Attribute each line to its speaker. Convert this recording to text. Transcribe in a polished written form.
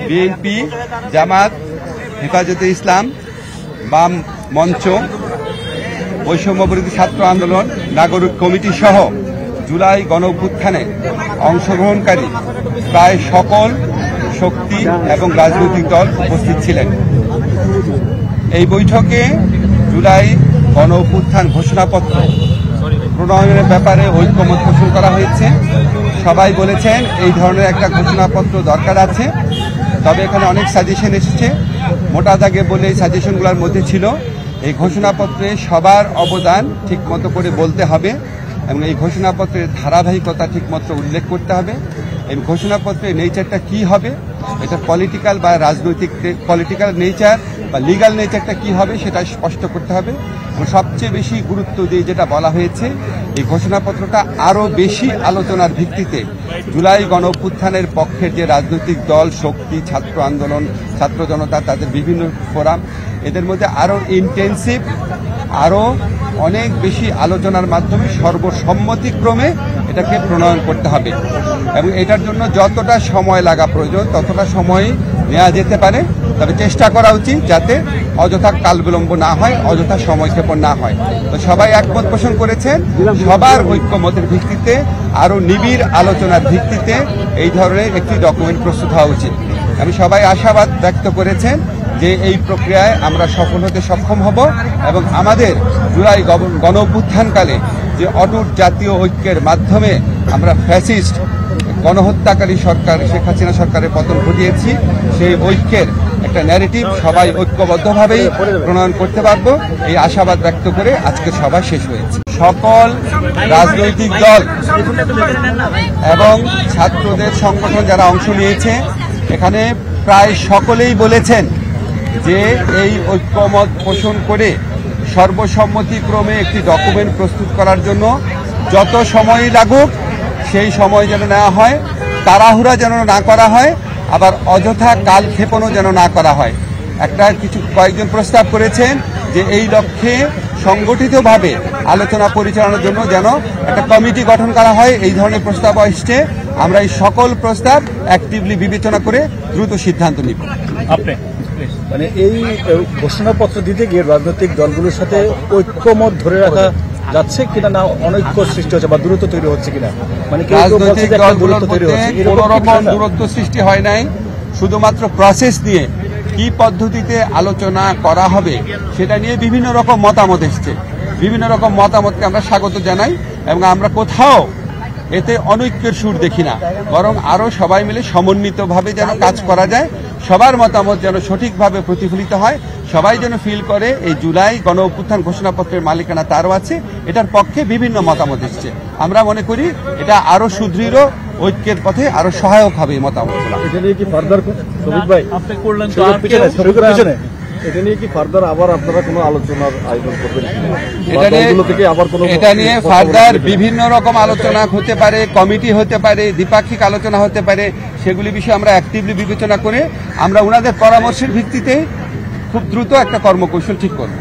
Speaker 1: BNP, জামাত, হেফাজতে ইসলাম, বাম মঞ্চ, বৈষম্যবিরোধী ছাত্র আন্দোলন, নাগরিক কমিটি সহ জুলাই গণঅভ্যুত্থানে অংশগ্রহণকারী প্রায় সকল শক্তি এবং রাজনৈতিক দল উপস্থিত ছিলেন। এই বৈঠকে জুলাই গণঅভ্যুত্থান ঘোষণাপত্র প্রণয়নের ব্যাপারে ঐক্যমত পোষণ করা হয়েছে। সবাই বলেছেন এই ধরনের একটা ঘোষণাপত্র দরকার আছে, তবে এখানে অনেক সাজেশন এসেছে। মোটা দাগে বলে এই সাজেশনগুলোর মধ্যে ছিল এই ঘোষণাপত্রে সবার অবদান ঠিকমতো করে বলতে হবে এবং এই ঘোষণাপত্রের ধারাবাহিকতা ঠিকমতো উল্লেখ করতে হবে। এই ঘোষণাপত্রের নেচারটা কি হবে, এটা পলিটিক্যাল বা রাজনৈতিক পলিটিক্যাল নেচার বা লিগাল নেচারটা কি হবে সেটা স্পষ্ট করতে হবে। এবং সবচেয়ে বেশি গুরুত্ব দিয়ে যেটা বলা হয়েছে, এই ঘোষণাপত্রটা আরও বেশি আলোচনার ভিত্তিতে জুলাই গণঅভ্যুত্থানের পক্ষের যে রাজনৈতিক দল, শক্তি, ছাত্র আন্দোলন, ছাত্র জনতা, তাদের বিভিন্ন ফোরাম, এদের মধ্যে আরও ইন্টেন্সিভ, আরও অনেক বেশি আলোচনার মাধ্যমে সর্বসম্মতিক্রমে এটাকে প্রণয়ন করতে হবে এবং এটার জন্য যতটা সময় লাগা প্রয়োজন ততটা সময় নেওয়া যেতে পারে, তবে চেষ্টা করা উচিত যাতে অযথা কাল বিলম্ব না হয়, অযথা সময়ক্ষেপণ না হয়। তো সবাই একমত পোষণ করেছেন সবার ঐক্যমতের ভিত্তিতে আরও নিবিড় আলোচনার ভিত্তিতে এই ধরনের একটি ডকুমেন্ট প্রস্তুত হওয়া উচিত। আমি সবাই আশাবাদ ব্যক্ত করেছেন যে এই প্রক্রিয়ায় আমরা সফল হতে সক্ষম হব এবং আমাদের জুলাই গণঅভ্যুত্থানকালে যে অটুট জাতীয় ঐক্যের মাধ্যমে আমরা ফ্যাসিস্ট গণহত্যাকারী সরকার শেখ হাসিনা সরকারের পতন ঘটিয়েছি, সেই ঐক্যের একটা ন্যারেটিভ সবাই ঐক্যবদ্ধভাবেই প্রণয়ন করতে পারবো, এই আশাবাদ ব্যক্ত করে আজকে সভা শেষ হয়েছে। সকল রাজনৈতিক দল এবং ছাত্রদের সংগঠন যারা অংশ নিয়েছে এখানে প্রায় সকলেই বলেছেন যে এই ঐক্যমত পোষণ করে সর্বসম্মতিক্রমে একটি ডকুমেন্ট প্রস্তুত করার জন্য যত সময়ই লাগুক সেই সময় যেন নেওয়া হয়, তাড়াহুড়া যেন না করা হয়, আবার অযথা কালক্ষেপণও যেন না করা হয়। কয়েকজন প্রস্তাব করেছেন যে এই লক্ষ্যে সংগঠিতভাবে আলোচনা পরিচালনার জন্য যেন একটা কমিটি গঠন করা হয়, এই ধরনের প্রস্তাব আসছে। আমরা এই সকল প্রস্তাব অ্যাক্টিভলি বিবেচনা করে দ্রুত সিদ্ধান্ত নিব।
Speaker 2: মানে এই ঘোষণাপত্র দিতে গিয়ে রাজনৈতিক দলগুলোর সাথে ঐক্যমত ধরে রাখা যাচ্ছে কিনা, না অনৈক্য সৃষ্টি হচ্ছে বা দূরত্ব তৈরি হচ্ছে কিনা? মানে
Speaker 1: রাজনৈতিক দলগুলোর মধ্যে কোনো রকম দূরত্ব সৃষ্টি হয় নাই, শুধুমাত্র প্রসেস নিয়ে কি পদ্ধতিতে আলোচনা করা হবে সেটা নিয়ে বিভিন্ন রকম মতামত এসছে। বিভিন্ন রকম মতামতকে আমরা স্বাগত জানাই এবং আমরা কোথাও এতে অনৈক্যের সুর দেখি না, বরং আরও সবাই মিলে সমন্বিতভাবে যেন কাজ করা যায়, সবার মতামত যেন সঠিকভাবে প্রতিফলিত হয়, সবাই যেন ফিল করে এই জুলাই গণঅভ্যুত্থান ঘোষণাপত্রের মালিকানা তারও আছে, এটার পক্ষে বিভিন্ন মতামত এসছে। আমরা মনে করি এটা আরো সুদৃঢ় ঐক্যের পথে আরো সহায়ক হবে এই মতামতগুলো।
Speaker 2: এটা নিয়ে কি ফার্দার এটা নিয়ে কি ফার্দার আবার আপনারা কোনো আলোচনার আয়োজন করবেন?
Speaker 1: এটা নিয়ে ফার্দার বিভিন্ন রকম আলোচনা হতে পারে, কমিটি হতে পারে, দ্বিপাক্ষিক আলোচনা হতে পারে, সেগুলি বিষয়ে আমরা অ্যাক্টিভলি বিবেচনা করে আমরা ওনাদের পরামর্শের ভিত্তিতে খুব দ্রুত একটা কর্মকৌশল ঠিক করব।